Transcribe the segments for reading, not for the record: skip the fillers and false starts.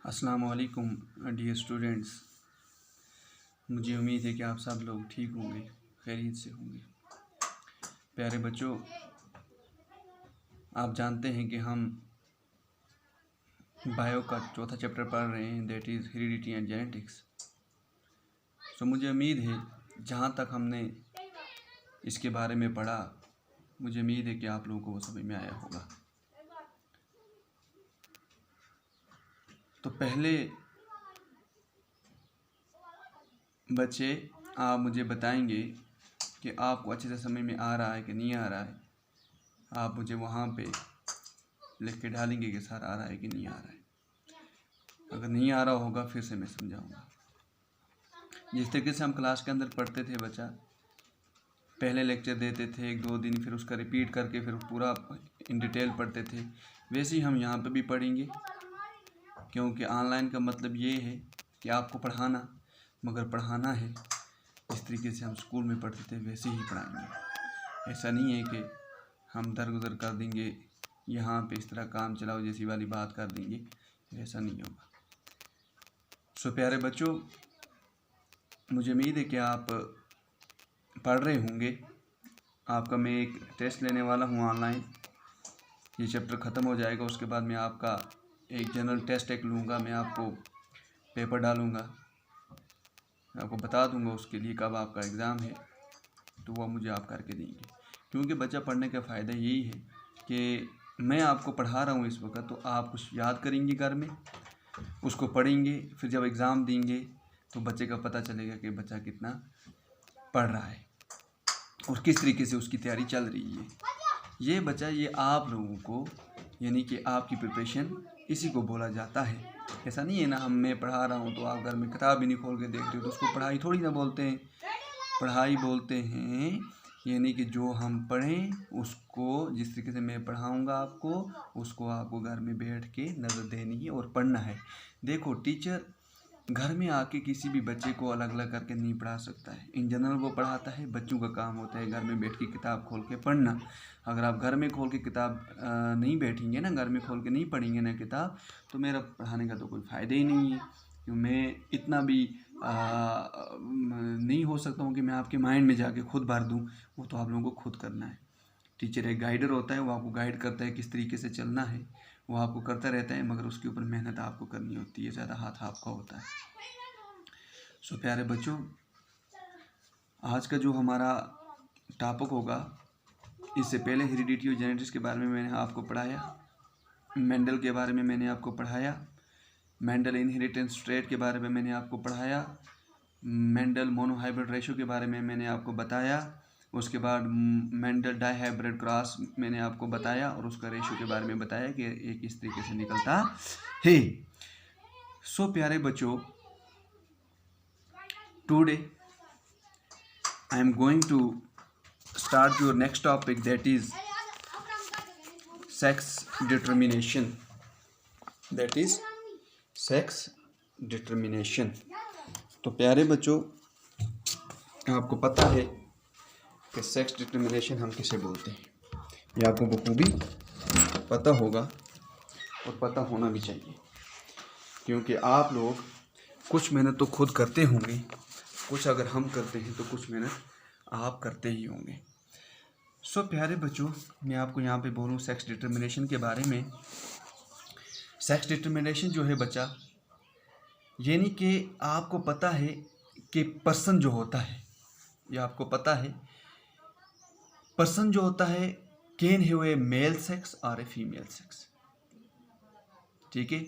अस्सलाम वालेकुम dear students. मुझे उम्मीद है कि आप सब लोग ठीक होंगे, खैरियत से होंगे। प्यारे बच्चों, आप जानते हैं कि हम बायो का चौथा चैप्टर पढ़ रहे हैं, that is heredity and genetics. So मुझे उम्मीद है जहाँ तक हमने इसके बारे में पढ़ा, मुझे उम्मीद है कि आप लोगों को वो समझ में आया होगा। तो पहले बच्चे आप मुझे बताएंगे कि आपको अच्छे से समझ में आ रहा है कि नहीं आ रहा है। आप मुझे वहाँ पे लिख के डालेंगे कि सर आ रहा है कि नहीं आ रहा है। अगर नहीं आ रहा होगा फिर से मैं समझाऊंगा। जिस तरीके से हम क्लास के अंदर पढ़ते थे बच्चा, पहले लेक्चर देते थे 1-2 दिन, फिर उसका रिपीट करके फिर पूरा इन डिटेल पढ़ते थे, वैसे ही हम यहाँ पे भी पढ़ेंगे। क्योंकि ऑनलाइन का मतलब ये है कि आपको पढ़ाना, मगर पढ़ाना है जिस तरीके से हम स्कूल में पढ़ते थे वैसे ही पढ़ाएंगे। ऐसा नहीं है कि हम दरगुजर कर देंगे, यहाँ पे इस तरह काम चलाओ जैसी वाली बात कर देंगे, ऐसा नहीं होगा। सो प्यारे बच्चों, मुझे उम्मीद है कि आप पढ़ रहे होंगे। आपका मैं एक टेस्ट लेने वाला हूँ ऑनलाइन। ये चैप्टर ख़त्म हो जाएगा, उसके बाद मैं आपका एक जनरल टेस्ट एक लूँगा। मैं आपको पेपर डालूँगा, आपको बता दूँगा उसके लिए कब आपका एग्ज़ाम है, तो वह मुझे आप करके देंगे। क्योंकि बच्चा पढ़ने का फ़ायदा यही है कि मैं आपको पढ़ा रहा हूँ इस वक्त, तो आप कुछ याद करेंगे घर में, उसको पढ़ेंगे, फिर जब एग्ज़ाम देंगे तो बच्चे का पता चलेगा कि बच्चा कितना पढ़ रहा है और किस तरीके से उसकी तैयारी चल रही है। ये बच्चा, ये आप लोगों को, यानी कि आपकी प्रिपरेशन इसी को बोला जाता है। ऐसा नहीं है ना मैं पढ़ा रहा हूँ तो आप घर में किताब भी नहीं खोल के देख रहे हो, तो उसको पढ़ाई थोड़ी ना बोलते हैं। पढ़ाई बोलते हैं यानी कि जो हम पढ़ें उसको, जिस तरीके से मैं पढ़ाऊँगा आपको, उसको आपको घर में बैठ के नज़र देनी है और पढ़ना है। देखो, टीचर घर में आके किसी भी बच्चे को अलग अलग करके नहीं पढ़ा सकता है। इन जनरल वो पढ़ाता है, बच्चों का काम होता है घर में बैठ के किताब खोल के पढ़ना। अगर आप घर में खोल के किताब नहीं बैठेंगे ना, घर में खोल के नहीं पढ़ेंगे ना किताब, तो मेरा पढ़ाने का तो कोई फ़ायदा ही नहीं है। मैं इतना भी नहीं हो सकता हूँ कि मैं आपके माइंड में जाके खुद भर दूँ। वो तो आप लोगों को खुद करना है। टीचर एक गाइडर होता है, वो आपको गाइड करता है किस तरीके से चलना है, वो आपको करता रहता है, मगर उसके ऊपर मेहनत आपको करनी होती है, ज़्यादा हाथ आपका होता है। सो प्यारे बच्चों, आज का जो हमारा टॉपिक होगा, इससे पहले हेरिडिटी और जेनेटिक्स के बारे में मैंने आपको पढ़ाया, मेंडल के बारे में मैंने आपको पढ़ाया, मेंडल इनहेरिटेंस ट्रेट के बारे में मैंने आपको पढ़ाया, मेंडल मोनोहाइब्रिड रेशो के बारे में मैंने आपको बताया, उसके बाद मेंडल डाईहाइब्रिड क्रॉस मैंने आपको बताया और उसका रेशो के बारे में बताया कि एक इस तरीके से निकलता है। सो प्यारे बच्चों, today I am going to start your next topic, that is sex determination. That is sex determination. तो प्यारे बच्चों, आपको पता है कि सेक्स डिटर्मिनेशन हम किसे बोलते हैं, ये आपको बखूबी पता होगा और पता होना भी चाहिए। क्योंकि आप लोग कुछ मेहनत तो खुद करते होंगे, कुछ अगर हम करते हैं तो कुछ मेहनत आप करते ही होंगे। सो प्यारे बच्चों, मैं आपको यहाँ पे बोलूँ सेक्स डिटर्मिनेशन के बारे में। सेक्स डिटर्मिनेशन जो है बच्चा, यानी कि आपको पता है कि पर्सन जो होता है, ये आपको पता है पर्सन जो होता है can have a male sex और ए फीमेल सेक्स। ठीक है,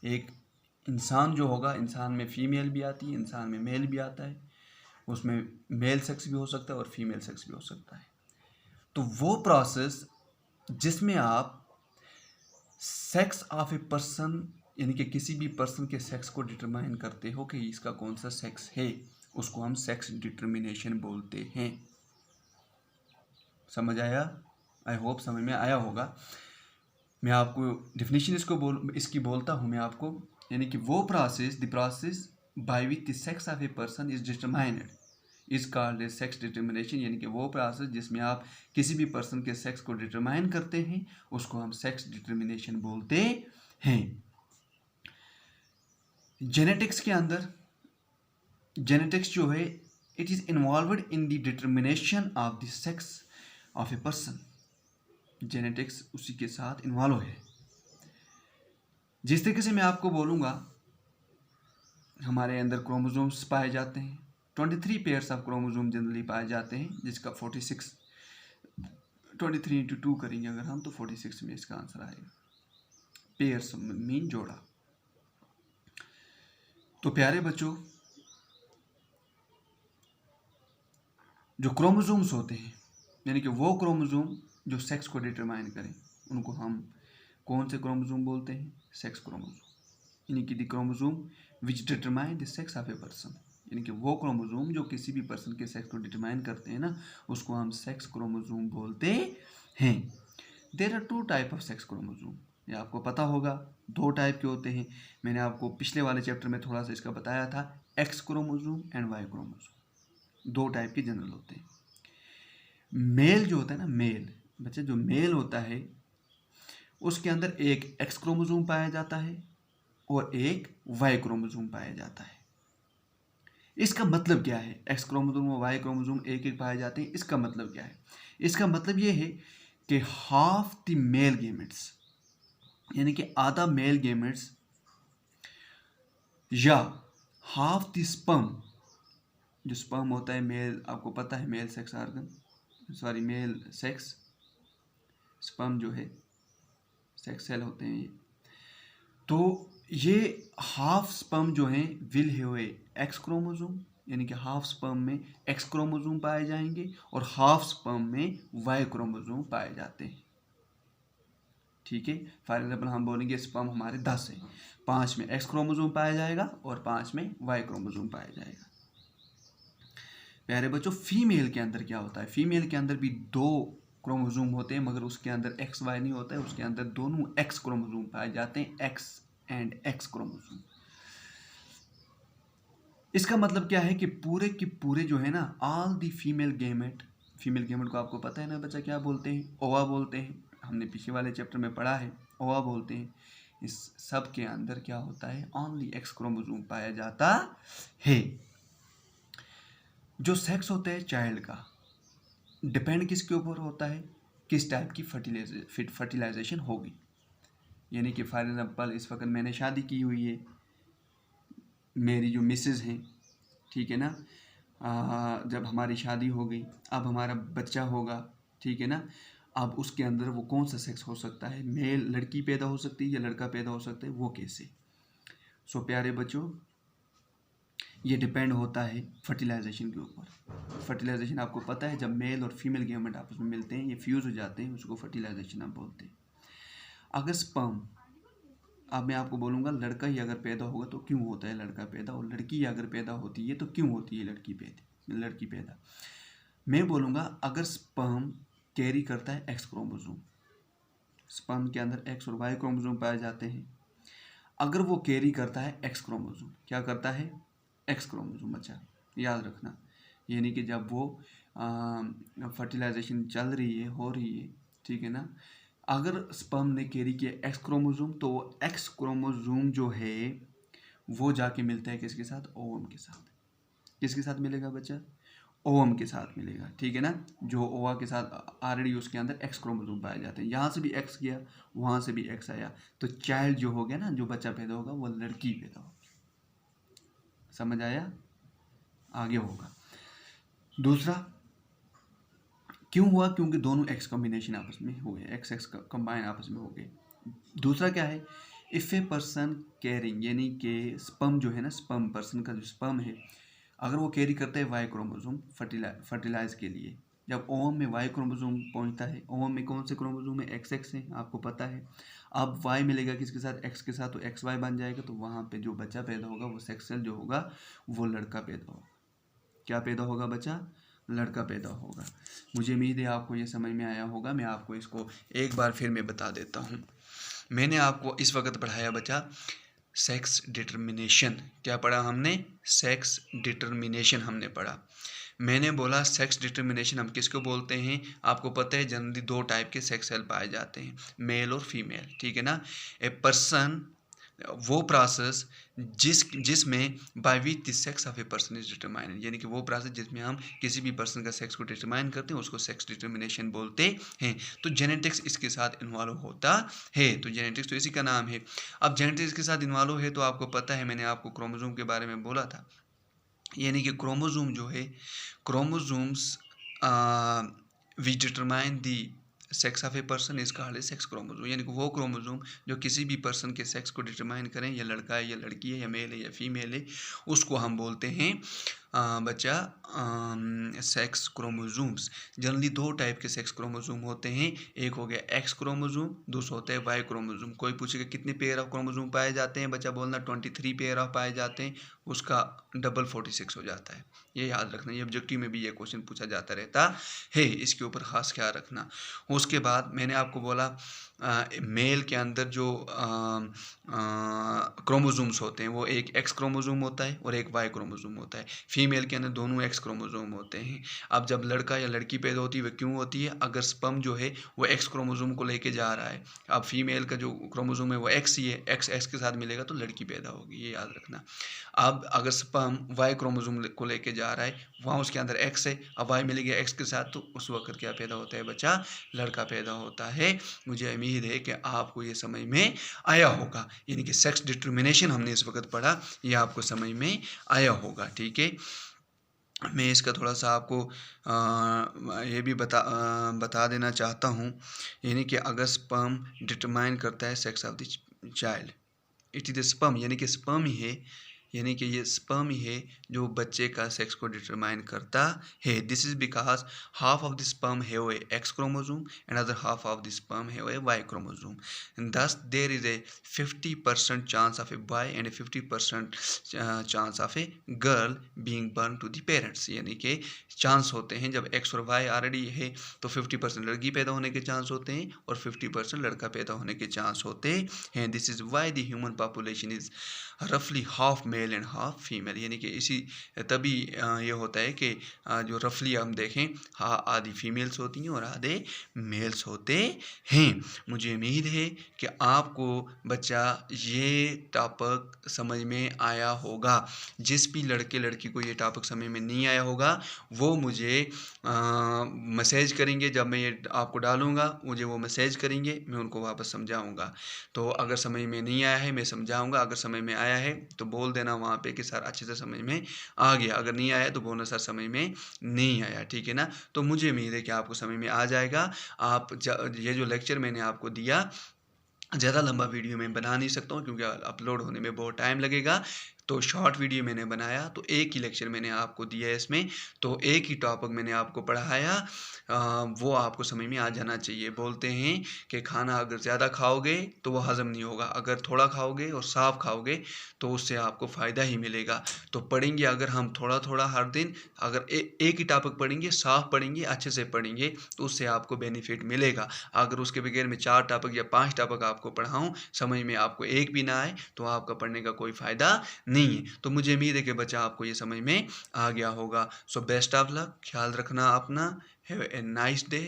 एक इंसान जो होगा, इंसान में फीमेल भी आती है, इंसान में मेल भी आता है, उसमें मेल सेक्स भी हो सकता है और फीमेल सेक्स भी हो सकता है। तो वो प्रोसेस जिसमें आप सेक्स ऑफ ए पर्सन, यानी कि किसी भी पर्सन के सेक्स को डिटरमाइन करते हो कि इसका कौन सा सेक्स है, उसको हम सेक्स डिटर्मिनेशन बोलते हैं। समझ आया? आई होप समझ में आया होगा। मैं आपको डेफिनेशन इसकी बोलता हूँ मैं आपको, यानी कि वो process, the process by which the sex of a person is determined is called a sex determination. यानी कि वो प्रोसेस जिसमें आप किसी भी पर्सन के सेक्स को डिटरमाइन करते हैं, उसको हम सेक्स डिटर्मिनेशन बोलते हैं। जेनेटिक्स के अंदर, जेनेटिक्स जो है it is involved in the determination of the sex of a person. Genetics उसी के साथ इन्वॉल्व है। जिस तरीके से मैं आपको बोलूँगा, हमारे अंदर क्रोमोसोम्स पाए जाते हैं, 23 पेयर्स ऑफ क्रोमोसोम जनरली पाए जाते हैं, जिसका 46, 23 इंटू 2 करेंगे अगर हम तो 46 में इसका आंसर आएगा। पेयर्स मीन जोड़ा। तो प्यारे बच्चों, जो क्रोमोसोम्स होते हैं, यानी कि वो क्रोमोसोम जो सेक्स को डिटरमाइन करें, उनको हम कौन से क्रोमोसोम बोलते हैं? Sex chromosome. यानी कि the chromosome which determine the sex of a person, यानी कि वो क्रोमोसोम जो किसी भी पर्सन के सेक्स को डिटरमाइन करते हैं ना, उसको हम सेक्स क्रोमोसोम बोलते हैं। There are 2 type of sex chromosome, ये आपको पता होगा, 2 टाइप के होते हैं। मैंने आपको पिछले वाले चैप्टर में थोड़ा सा इसका बताया था, X chromosome and Y chromosome. 2 type के जनरल होते हैं। मेल जो होता है ना, मेल बच्चे, जो मेल होता है उसके अंदर एक एक्स क्रोमोसोम पाया जाता है और एक वाई क्रोमोसोम पाया जाता है। इसका मतलब क्या है? एक्स क्रोमोसोम और वाई क्रोमोसोम एक एक पाए जाते हैं, इसका मतलब क्या है? इसका मतलब ये है कि हाफ द मेल गेमेट्स, यानी कि आधा मेल गेमेट्स, या हाफ द स्पर्म, जो स्पर्म होता है मेल, आपको पता है male sex organ, sorry male sex sperm जो है सेक्स सेल होते हैं ये, तो ये हाफ स्पर्म जो हैं will have a X chromosome, यानी कि हाफ स्पर्म में एक्स क्रोमोसोम पाए जाएंगे और हाफ स्पर्म में वाई क्रोमोसोम पाए जाते हैं। ठीक है, फॉर एग्जाम्पल हम बोलेंगे स्पर्म हमारे 10 है, 5 में एक्स क्रोमोसोम पाया जाएगा और 5 में वाई क्रोमोसोम पाया जाएगा। प्यारे बच्चों, फीमेल के अंदर क्या होता है? फीमेल के अंदर भी 2 क्रोमोसोम होते हैं, मगर उसके अंदर एक्स वाई नहीं होता है, उसके अंदर दोनों एक्स क्रोमोसोम पाए जाते हैं, एक्स एंड एक्स क्रोमोसोम। इसका मतलब क्या है कि पूरे के पूरे जो है ना, ऑल दी फीमेल गेमेट को आपको पता है ना बच्चा क्या बोलते हैं? ओवा बोलते हैं, हमने पिछले वाले चैप्टर में पढ़ा है, ओवा बोलते हैं। इस सब के अंदर क्या होता है? ओनली एक्स क्रोमोसोम पाया जाता है। जो सेक्स होता है चाइल्ड का, डिपेंड किसके ऊपर होता है? किस टाइप की फर्टिलाइजेशन होगी। यानी कि फॉर एग्जाम्पल इस वक्त मैंने शादी की हुई है, मेरी जो मिसेज़ हैं, ठीक है ना, जब हमारी शादी हो गई, अब हमारा बच्चा होगा, ठीक है ना, अब उसके अंदर वो कौन सा सेक्स हो सकता है? मेल लड़की पैदा हो सकती है या लड़का पैदा हो सकता है, वो कैसे? सो प्यारे बच्चों, ये डिपेंड होता है फर्टिलाइजेशन के ऊपर। फर्टिलाइजेशन आपको पता है, जब मेल और फीमेल गेमेट आपस में मिलते हैं, ये फ्यूज़ हो जाते हैं, उसको फर्टिलाइजेशन आप बोलते हैं। अगर स्पर्म, अब मैं आपको बोलूँगा लड़का ही अगर पैदा होगा तो क्यों होता है लड़का पैदा, और लड़की अगर पैदा होती है तो क्यों होती है लड़की पैदा। मैं बोलूँगा अगर स्पर्म कैरी करता है एक्स क्रोमोसोम, स्पर्म के अंदर एक्स और वाई क्रोमोसोम पाए जाते हैं, अगर वो कैरी करता है एक्स क्रोमोसोम, क्या करता है? एक्स क्रोमोसोम, बच्चा याद रखना। यानी कि जब वो फर्टिलाइजेशन चल रही है, हो रही है, ठीक है ना, अगर स्पर्म ने कैरी किया एक्स क्रोमोसोम, तो एक्स क्रोमोसोम जो है वो जाके मिलता है किसके साथ? ओवम के साथ। किसके साथ मिलेगा बच्चा? ओवम के साथ मिलेगा, ठीक है ना। जो ओवा के साथ ऑलरेडी उसके अंदर एक्स क्रोमोसोम पाए जाते हैं, यहाँ से भी एक्स गया, वहाँ से भी एक्स आया, तो चाइल्ड जो हो गया ना, जो बच्चा पैदा होगा वो लड़की पैदा होगी। समझ आया? आगे होगा। दूसरा क्यों हुआ? क्योंकि दोनों एक्स कॉम्बिनेशन आपस में हो गए, एक्स एक्स कंबाइन आपस में हो गए। दूसरा क्या है? इफ़ ए पर्सन कैरिंग, यानी कि स्पर्म जो है ना, स्पर्म पर्सन का जो स्पर्म है, अगर वो कैरी करता है वाई क्रोमोसोम फर्टिलाइज के लिए, जब ओवम में वाई क्रोमोसोम पहुंचता है, ओवम में कौन से क्रोमोसोम है? एक्स एक्स है, आपको पता है। अब वाई मिलेगा किसके साथ? एक्स के साथ, तो एक्स वाई बन जाएगा, तो वहाँ पे जो बच्चा पैदा होगा वो सेक्स सेल जो होगा वो लड़का पैदा होगा। क्या पैदा होगा बच्चा? लड़का पैदा होगा। मुझे उम्मीद है आपको ये समझ में आया होगा। मैं आपको इसको एक बार फिर मैं बता देता हूँ। मैंने आपको इस वक्त पढ़ाया बच्चा सेक्स डिटर्मिनेशन। क्या पढ़ा हमने? सेक्स डिटर्मिनेशन हमने पढ़ा। मैंने बोला सेक्स डिटर्मिनेशन हम किसको बोलते हैं? आपको पता है जनरली 2 टाइप के सेक्स सेल पाए जाते हैं, मेल और फीमेल, ठीक है ना। ए पर्सन वो प्रोसेस जिसमें by which the sex of a person is determined, यानी कि वो प्रोसेस जिसमें हम किसी भी पर्सन का सेक्स को डिटरमाइन करते हैं उसको सेक्स डिटर्मिनेशन बोलते हैं। तो जेनेटिक्स इसके साथ इन्वॉल्व होता है, तो जेनेटिक्स तो इसी का नाम है। अब जेनेटिक्स के साथ इन्वॉल्व है तो आपको पता है, मैंने आपको क्रोमोसोम के बारे में बोला था, यानी कि क्रोमोसोम जो है, chromosomes which determine the sex of a person is called a sex chromosome, यानी कि वो क्रोमोसोम जो किसी भी पर्सन के सेक्स को डिटरमाइन करें, या लड़का है या लड़की है या मेल है या फीमेल है, उसको हम बोलते हैं बच्चा सेक्स क्रोमोसोम्स। जनरली दो टाइप के सेक्स क्रोमोसोम होते हैं, एक हो गया एक्स क्रोमोसोम, दूसरा होता है वाई क्रोमोसोम। कोई पूछेगा कितने पेयर ऑफ क्रोमोसोम पाए जाते हैं, बच्चा बोलना 23 पेयर ऑफ पाए जाते हैं, उसका डबल 46 हो जाता है। ये याद रखना, ये ऑब्जेक्टिव में भी ये क्वेश्चन पूछा जाता रहता है, इसके ऊपर खास ख्याल रखना। उसके बाद मैंने आपको बोला मेल के अंदर जो क्रोमोसोम्स होते हैं वो एक एक्स क्रोमोसोम होता है और एक वाई क्रोमोसोम होता है। फीमेल के अंदर दोनों एक्स क्रोमोसोम होते हैं। अब जब लड़का या लड़की पैदा होती है वह क्यों होती है, अगर स्पर्म जो है वो एक्स क्रोमोसोम को लेके जा रहा है, अब फीमेल का जो क्रोमोसोम है वो एक्स ही है, एक्स एक्स के साथ मिलेगा तो लड़की पैदा होगी, ये याद रखना। अब अगर स्पर्म वाई क्रोमोसोम को लेके जा रहा है, वहाँ उसके अंदर एक्स है, अब वाई मिल गया एक्स के साथ, तो उस वक्त क्या पैदा होता है बच्चा, लड़का पैदा होता है। मुझे उम्मीद है कि आपको ये समझ में आया होगा, यानी कि सेक्स डिटर्मिनेशन हमने इस वक्त पढ़ा, ये आपको समझ में आया होगा। ठीक है, मैं इसका थोड़ा सा आपको ये भी बता देना चाहता हूँ, यानी कि अगर स्पर्म डिटरमाइन करता है sex of the child, it is the sperm, यानी कि स्पर्म ही है, यानी कि ये स्पर्म ही है जो बच्चे का सेक्स को डिटरमाइन करता है। This is because half of the sperm have a X chromosome and other half of the sperm have a Y chromosome, and thus there is a 50% chance of a boy and a 50% chance of a girl being born to the parents, यानी कि chance होते हैं जब x और Y already है तो 50% लड़की पैदा होने के चांस होते हैं और 50% लड़का पैदा होने के चांस होते हैं। This is why the human population is रफली half male and half female, यानी कि इसी तभी ये होता है कि जो रफली हम देखें आधी फीमेल्स होती हैं और आधे मेल्स होते हैं। मुझे उम्मीद है कि आपको बच्चा ये टॉपिक समझ में आया होगा। जिस भी लड़के लड़की को ये टॉपिक समझ में नहीं आया होगा वो मुझे मैसेज करेंगे, जब मैं ये आपको डालूँगा मुझे वो मैसेज करेंगे, मैं उनको वापस समझाऊँगा। तो अगर समझ में नहीं आया है मैं समझाऊँगा, अगर समझ में आया है तो बोल देना वहाँ पे कि सर अच्छे से समझ में आ गया, अगर नहीं आया तो बोलना सर समझ में नहीं आया, ठीक है ना। तो मुझे उम्मीद है कि आपको समझ में आ जाएगा। आप ये जो लेक्चर मैंने आपको दिया, ज़्यादा लंबा वीडियो मैं बना नहीं सकता हूँ क्योंकि अपलोड होने में बहुत टाइम लगेगा, तो शॉर्ट वीडियो मैंने बनाया, तो एक ही लेक्चर मैंने आपको दिया है इसमें, तो एक ही टॉपिक मैंने आपको पढ़ाया, वो आपको समझ में आ जाना चाहिए। बोलते हैं कि खाना अगर ज़्यादा खाओगे तो वो हज़म नहीं होगा, अगर थोड़ा खाओगे और साफ खाओगे तो उससे आपको फ़ायदा ही मिलेगा। तो पढ़ेंगे अगर हम थोड़ा थोड़ा हर दिन, अगर एक ही टॉपिक पढ़ेंगे, साफ पढ़ेंगे, अच्छे से पढ़ेंगे तो उससे आपको बेनिफिट मिलेगा। अगर उसके बगैर मैं 4 टॉपिक या 5 टॉपिक आपको पढ़ाऊँ, समझ में आपको एक भी ना आए तो आपका पढ़ने का कोई फ़ायदा नहीं है। तो मुझे उम्मीद है कि बच्चा आपको ये समझ में आ गया होगा। सो बेस्ट ऑफ लक, ख्याल रखना अपना, have a nice day,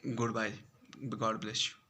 goodbye, God bless you.